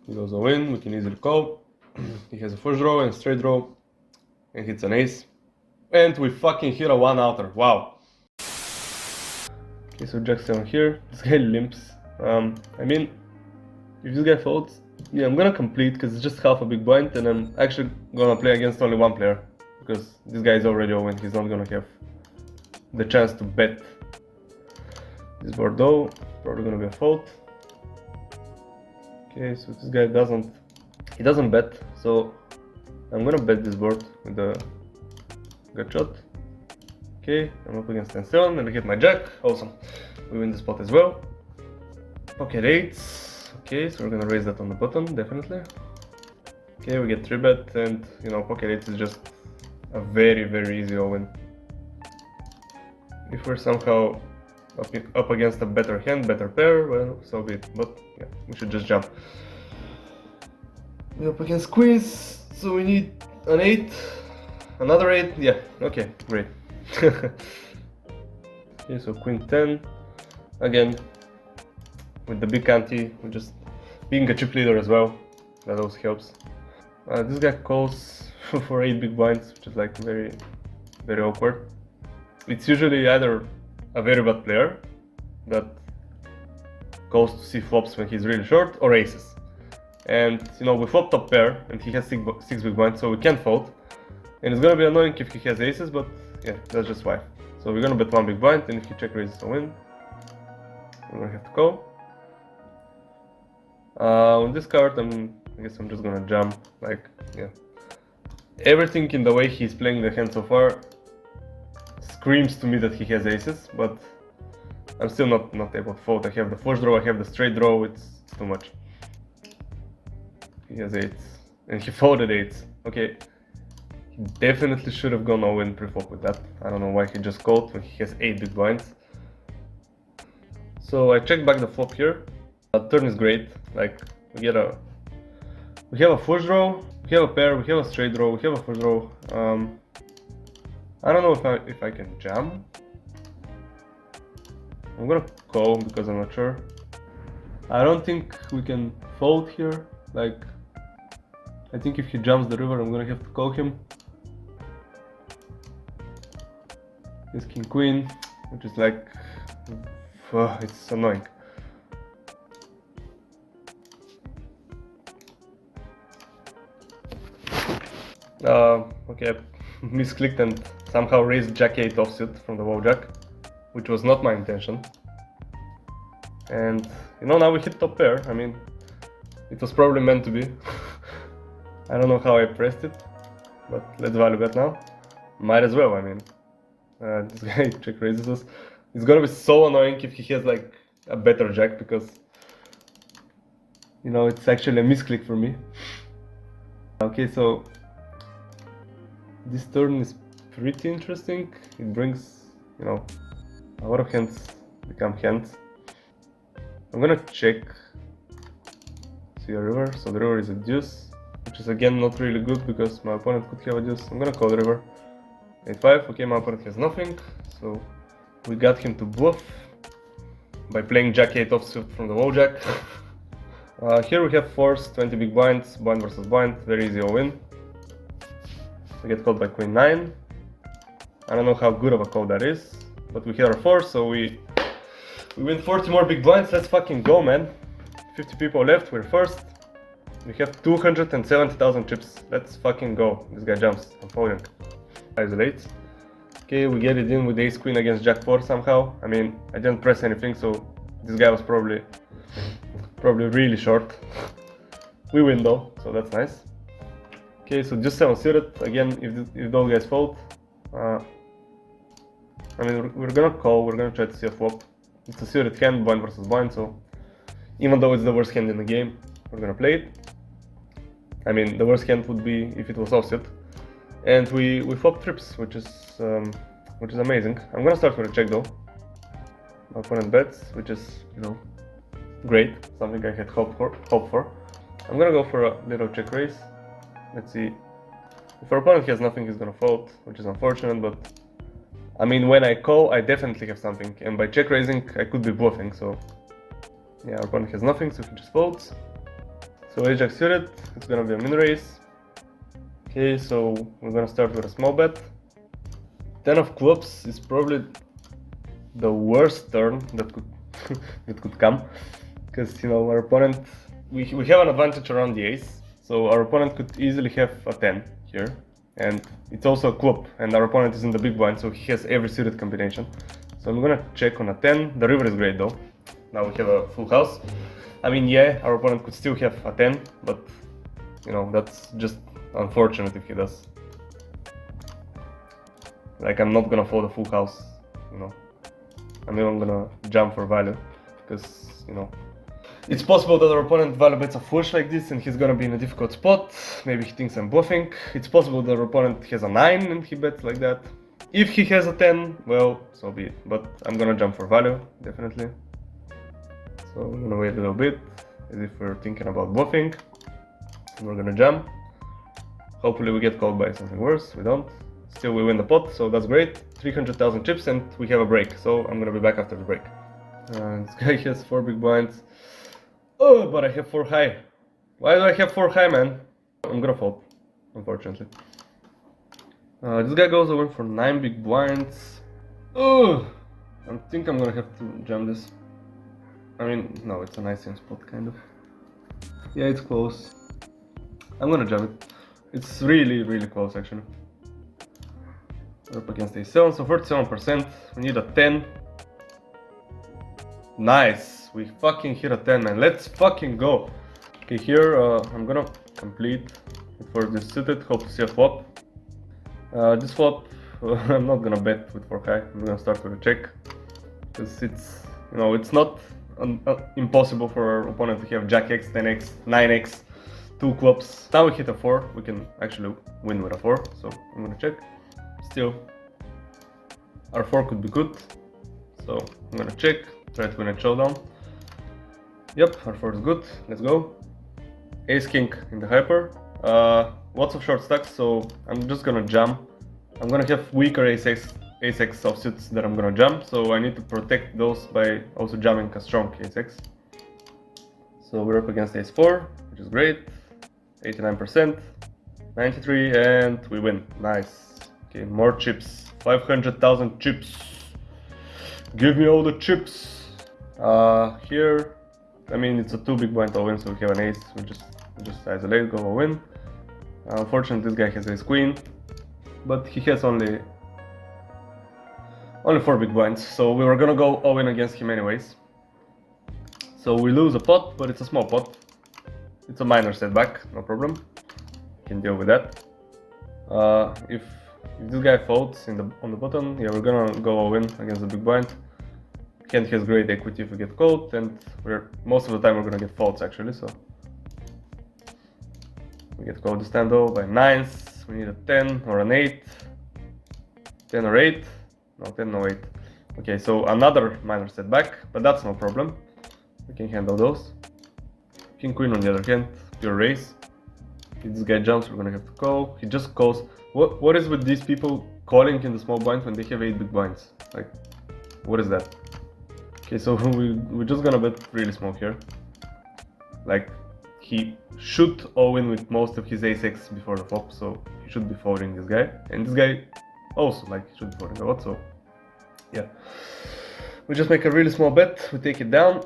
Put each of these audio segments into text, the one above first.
He goes all in, we can easily call. He has a flush draw and straight draw, and hits an ace. And we fucking hit a one-outer, wow. Okay, so Jack 7 here, this guy limps. I mean, if this guy folds, yeah, I'm gonna complete because it's just half a big blind, and I'm actually gonna play against only one player because this guy is already all in, he's not gonna have the chance to bet. This Bordeaux, probably gonna be a fold. Okay, so this guy doesn't bet, so I'm gonna bet this board with the gut shot. Okay, I'm up against 10-7 and I hit my jack, awesome. We win the spot as well. Pocket 8s, okay, so we're gonna raise that on the button, definitely. Okay, we get 3-bet, and you know, pocket 8 is just a very easy all-in. If we're somehow up against a better hand, better pair, well, so be it, but yeah, we should just jump. We're up against queens, so we need an 8, another 8, yeah, okay, great. Okay, so queen 10, again, with the big ante, we're just being a chip leader as well, that also helps. This guy calls for 8 big blinds, which is like very awkward. It's usually either a very bad player that calls to see flops when he's really short, or aces. And you know, we flop top pair and he has 6 big blinds, so we can't fold. And it's gonna be annoying if he has aces, but yeah, that's just why. So we're gonna bet 1 big blind, and if he check raises a win, we're gonna have to call. On this card, I guess I'm just gonna jump, like, yeah. Everything in the way he's playing the hand so far screams to me that he has aces, but I'm still not able to fold. I have the flush draw, I have the straight draw, it's too much. He has 8s, and he folded 8s. Okay, he definitely should have gone all in pre-flop with that. I don't know why he just called when he has 8 big blinds. So I check back the flop here. Turn is great, like we have a flush draw, we have a pair, we have a straight draw, we have a flush draw. I don't know if I can jam. I'm gonna call because I'm not sure. I don't think we can fold here. Like, I think if he jumps the river, I'm gonna have to call him. This king queen, which is like, it's annoying. Okay, I misclicked and somehow raised jack 8 offsuit from the low jack, which was not my intention. And you know, now we hit top pair. I mean, it was probably meant to be. I don't know how I pressed it, but let's value bet now. Might as well, I mean. This guy check raises us. It's gonna be so annoying if he has like a better jack, because you know, it's actually a misclick for me. Okay, so this turn is pretty interesting. It brings, you know, a lot of hands become hands. I'm gonna check, see a river, so the river is a deuce, which is again not really good because my opponent could have a deuce. I'm gonna call the river. 8-5, okay, my opponent has nothing, so we got him to bluff by playing jack 8 offsuit from the low jack. Here we have fours, 20 big blinds, blind versus blind, very easy all-in. We get called by queen 9. I don't know how good of a call that is, but we hit our 4, so we win 40 more big blinds. Let's fucking go, man. 50 people left, we're first. We have 270,000 chips. Let's fucking go. This guy jumps, I'm folding. Isolates. Okay, we get it in with ace queen against jack 4 somehow. I mean, I didn't press anything, so this guy was probably really short. We win though, so that's nice. Okay, so just 7 suited. Again, if those guys fold, I mean, we're gonna call, we're gonna try to see a flop. It's a suited hand, blind versus blind, so even though it's the worst hand in the game, we're gonna play it. I mean, the worst hand would be if it was offsuit. And we flop trips, which is amazing. I'm gonna start with a check though. My opponent bets, which is, you know, great, something I had hoped for. I'm gonna go for a little check raise. Let's see. If our opponent has nothing, he's gonna fold, which is unfortunate, but I mean, when I call, I definitely have something, and by check raising, I could be bluffing, so yeah, our opponent has nothing, so he just folds. So ace jack suited, it's gonna be a min raise. Okay, so we're gonna start with a small bet. 10 of clubs is probably the worst turn that could that could come, because you know our opponent, we have an advantage around the ace, so our opponent could easily have a 10 here, and it's also a club, and our opponent is in the big blind, so he has every suited combination. So I'm gonna check on a 10. The river is great though. Now we have a full house. I mean, yeah, our opponent could still have a 10, but you know, that's just unfortunate if he does. Like, I'm not gonna fold a full house, you know. I'm even gonna jump for value, because, you know, it's possible that our opponent value bets a flush like this and he's gonna be in a difficult spot. Maybe he thinks I'm bluffing. It's possible that our opponent has a 9 and he bets like that. If he has a 10, well, so be it. But I'm gonna jump for value, definitely. So I'm gonna wait a little bit, as if we're thinking about bluffing. And we're gonna jump. Hopefully we get called by something worse. We don't. Still we win the pot, so that's great. 300,000 chips and we have a break, so I'm gonna be back after the break. This guy has 4 big blinds. Oh, but I have 4 high. Why do I have 4 high, man? I'm gonna fold, unfortunately. This guy goes over for 9 big blinds. Oh, I think I'm gonna have to jam this. I mean, no, it's a nice spot, kind of. Yeah, it's close. I'm gonna jam it. It's really, really close, actually. We're up against a7, so 47%. We need a 10. Nice. We fucking hit a 10, man. Let's fucking go. Okay, here I'm gonna complete for this suited. Hope to see a flop. This flop, I'm not gonna bet with 4 high. I'm gonna start with a check, because it's, you know, it's not impossible for our opponent to have Jack X, 10x, 9x, 2 clubs. Now we hit a 4. We can actually win with a 4. So I'm gonna check. Still, our 4 could be good. So I'm gonna check. Try to win a showdown. Yep, our 4 is good. Let's go. Ace king in the hyper. Lots of short stacks, so I'm just gonna jam. I'm gonna have weaker ace x offsuits that I'm gonna jam, so I need to protect those by also jamming a strong ace x. So we're up against ace 4, which is great. 89%, 93, and we win. Nice. Okay, more chips. 500,000 chips. Give me all the chips. Here, I mean, it's a 2 big blind all-in, so we have an ace. We just isolate, go all-in. Unfortunately, this guy has ace queen, but he has only 4 big blinds, so we were gonna go all-in against him anyways. So we lose a pot, but it's a small pot. It's a minor setback, no problem. Can deal with that. If this guy folds on the button, yeah, we're gonna go all-in against the big blind. Hand has great equity if we get called, and most of the time we're gonna get folds actually, so we get called this time though by 9s. We need a 10 or an 8. 10 or 8. No 10, no 8. Okay, so another minor setback, but that's no problem. We can handle those. King queen on the other hand, pure raise. If this guy jumps, we're gonna have to call. He just calls. What is with these people calling in the small blind when they have 8 big blinds? Like, what is that? Okay, so we're just gonna bet really small here. Like, he should all-in with most of his ace-x before the flop, so he should be folding this guy. And this guy also, like, should be folding a lot, so yeah. We just make a really small bet, we take it down.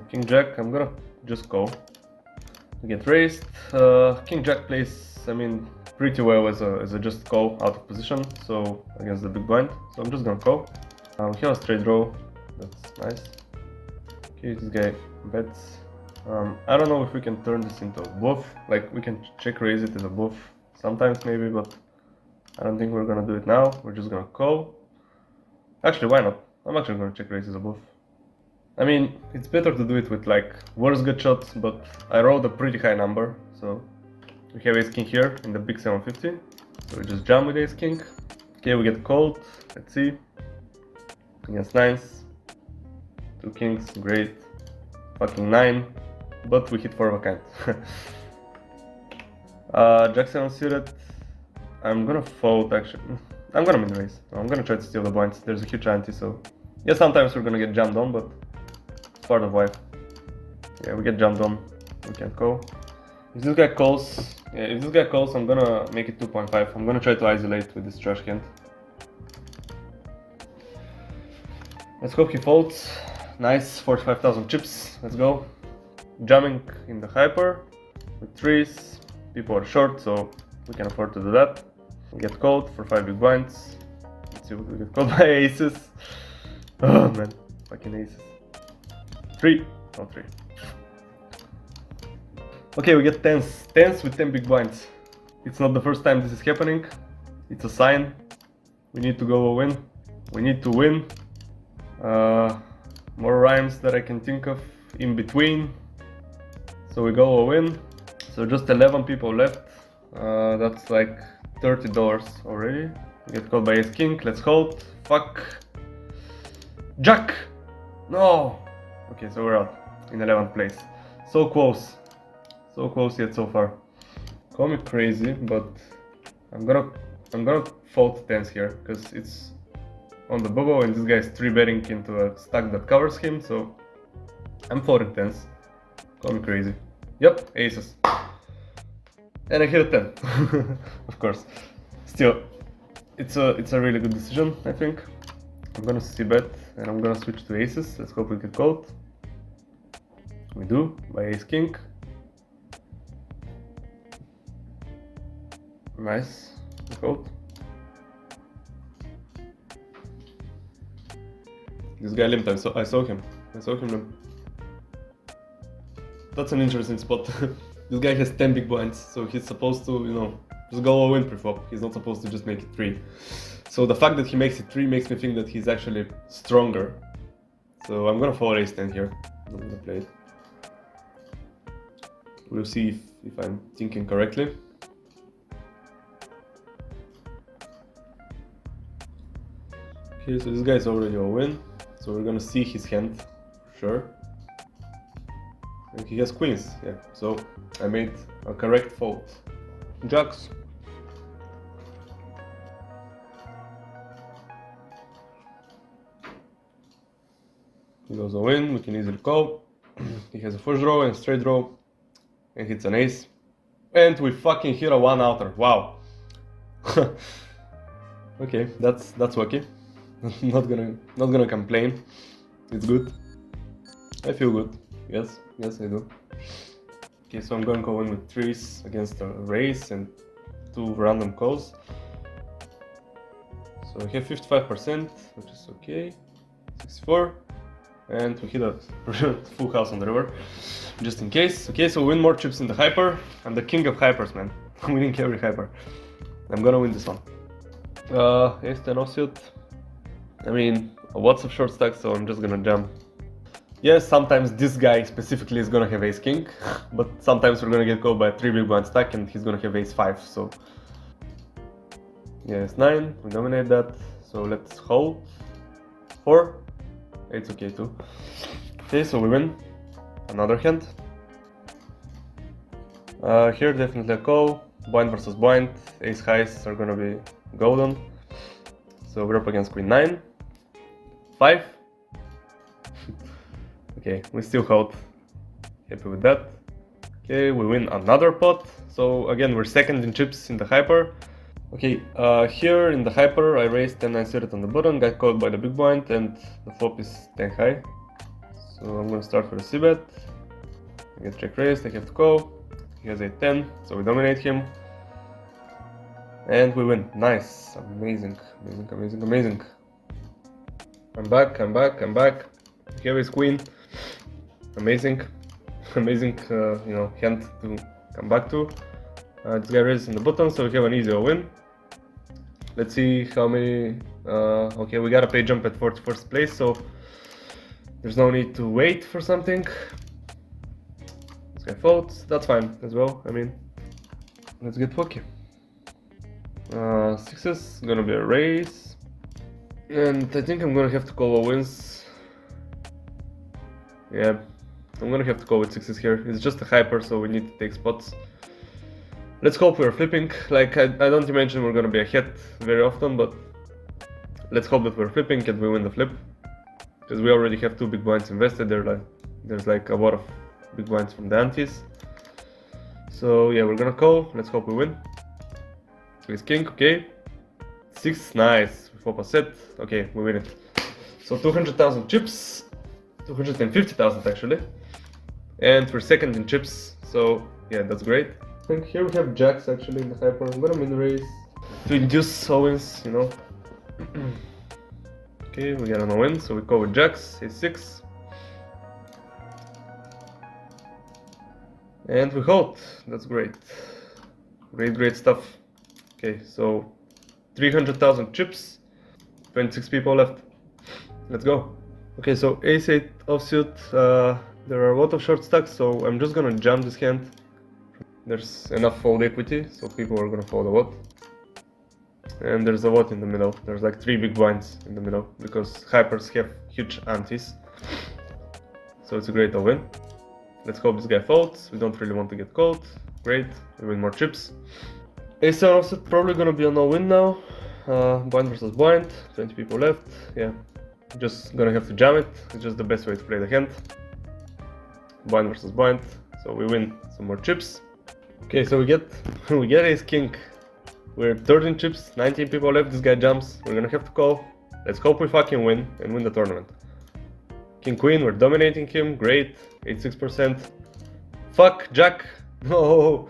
King Jack, I'm gonna just call. We get raised. King Jack plays, I mean, pretty well as a just call out of position, so against the big blind. So I'm just gonna call. We have a straight draw, that's nice. Okay, this guy bets. I don't know if we can turn this into a bluff. Like, we can check raise it as a bluff sometimes maybe, but I don't think we're gonna do it now. We're just gonna call. Actually, why not? I'm actually gonna check raise as a bluff. I mean, it's better to do it with like worse gut shots, but I rolled a pretty high number, so we have ace king here in the big 750. So we just jam with ace king. Okay, we get called. Let's see. Against 9s. 2 kings, great. Fucking 9. But we hit 4 of a kind. Jack 7 suited. I'm gonna fold actually. I'm gonna min raise. I'm gonna try to steal the blinds. There's a huge ante, so yeah, sometimes we're gonna get jammed on, but it's part of life. Yeah, we get jumped on. We can't call. If this guy calls, yeah, if this guy calls, I'm gonna make it 2.5. I'm gonna try to isolate with this trash hand. Let's hope he folds. Nice, 45,000 chips. Let's go. Jamming in the hyper with threes. People are short, so we can afford to do that. We get called for 5 big blinds. Let's see what we get called by aces. Oh man, fucking aces. 3, no 3. Okay, we get tens. Tens with 10 big blinds. It's not the first time this is happening. It's a sign. We need to go all in. We need to win. More rhymes that I can think of in between. So we go all in. So just 11 people left. That's like $30 already. We get called by ace king. Let's hold. Fuck. Jack! No! Okay, so we're out in 11th place. So close. So close yet so far. Call me crazy, but I'm gonna fold tens here because it's on the bubble and this guy is 3-betting into a stack that covers him, so I'm folding tens. Call me crazy. Yep, aces. And I hit a 10. Of course. Still, it's a really good decision, I think. I'm gonna c-bet and I'm gonna switch to aces. Let's hope we get called. We do, by ace king. Nice, called. This guy limped, I saw him limp. That's an interesting spot. This guy has 10 big blinds, so he's supposed to, you know, just go all in pre-flop. He's not supposed to just make it 3. So the fact that he makes it 3 makes me think that he's actually stronger. So I'm gonna fold ace 10 here. I'm gonna play it. We'll see if I'm thinking correctly. Okay, so this guy is already all in. So we're gonna see his hand, sure. And he has queens, yeah. So I made a correct fold. Jacks. He goes all in, we can easily call. He has a flush draw and straight draw. And hits an ace. And we fucking hit a 1-outer, wow. Okay, that's lucky. not gonna complain. It's good. I feel good. Yes, I do. Okay, so I'm going to go in with threes against a raise and 2 random calls. So we have 55%, which is okay. 64, and we hit a full house on the river, just in case. Okay, so we win more chips in the hyper. I'm the king of hypers, man. I'm winning every hyper. I'm gonna win this one. Ace 10 offsuit. I mean, lots of short stacks, so I'm just gonna jump. Yes, sometimes this guy specifically is gonna have ace king, but sometimes we're gonna get called by a 3 big blind stack and he's gonna have ace 5, so... Yeah, ace 9, we dominate that, so let's hold. 4, it's okay too. Okay, so we win. Another hand. Here definitely a call, blind versus blind, ace highs are gonna be golden. So we're up against queen 9. 5. Okay, we still hold. Happy with that. Okay, we win another pot. So again, we're second in chips in the hyper. Okay, here in the hyper, I raised 10-9 suited on the button, got called by the big blind, and the flop is 10 high. So I'm gonna start for a c-bet. I get check raised, I have to call. He has 8-10, so we dominate him. And we win. Nice. Amazing. I'm back. Here is queen. Amazing, you know, hand to come back to. This guy raises in the bottom, so we have an easy win. Let's see how many. Okay, we gotta pay jump at 41st place, so there's no need to wait for something. This guy folds. That's fine as well. I mean, let's get lucky. Sixes, gonna be a raise. And I think I'm gonna have to call all wins. Yeah, I'm gonna have to call with sixes here. It's just a hyper, so we need to take spots. Let's hope we're flipping. Like, I don't imagine we're gonna be ahead very often, but let's hope that we're flipping and we win the flip. Because we already have 2 big blinds invested. There's like a lot of big blinds from the antes. So yeah, we're gonna call. Let's hope we win. Ace king, okay. 6, nice. We flop a set. Okay, we win it. So 200,000 chips, 250,000 actually, and we're second in chips. So yeah, that's great. I think here we have jacks actually in the hyper. I'm gonna min raise to induce all-ins, you know. Okay, we got an all-in, so we call with jacks, a6. And we hold. That's great. Great stuff. Okay, so 300,000 chips, 26 people left. Let's go. Okay, so ace-8 offsuit. There are a lot of short stacks, so I'm just gonna jam this hand. There's enough fold equity, so people are gonna fold a lot. And there's a lot in the middle. There's like 3 big blinds in the middle, because hypers have huge antes. So it's a great all-in. Let's hope this guy folds. We don't really want to get called. Great, we win more chips. Ace-7 offsuit probably gonna be an all-win now. Blind versus blind, 20 people left. Yeah, just gonna have to jam it. It's just the best way to play the hand. Blind versus blind, so we win some more chips. Okay, so we get ace king. We're 13 chips, 19 people left. This guy jumps. We're gonna have to call. Let's hope we fucking win and win the tournament. King queen, we're dominating him. Great, 86%. Fuck jack. No.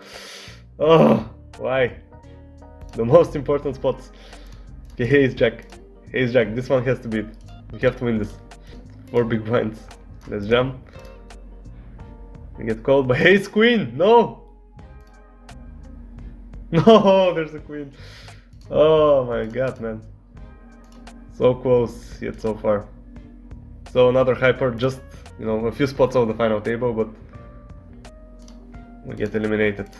Oh, why? The most important spots. Okay, ace jack. Ace jack. This one has to beat. We have to win this. 4 big blinds. Let's jam. We get called by ace queen. No. No, there's a queen. Oh my god, man. So close, yet so far. So another hyper, just, you know, a few spots off the final table, but we get eliminated.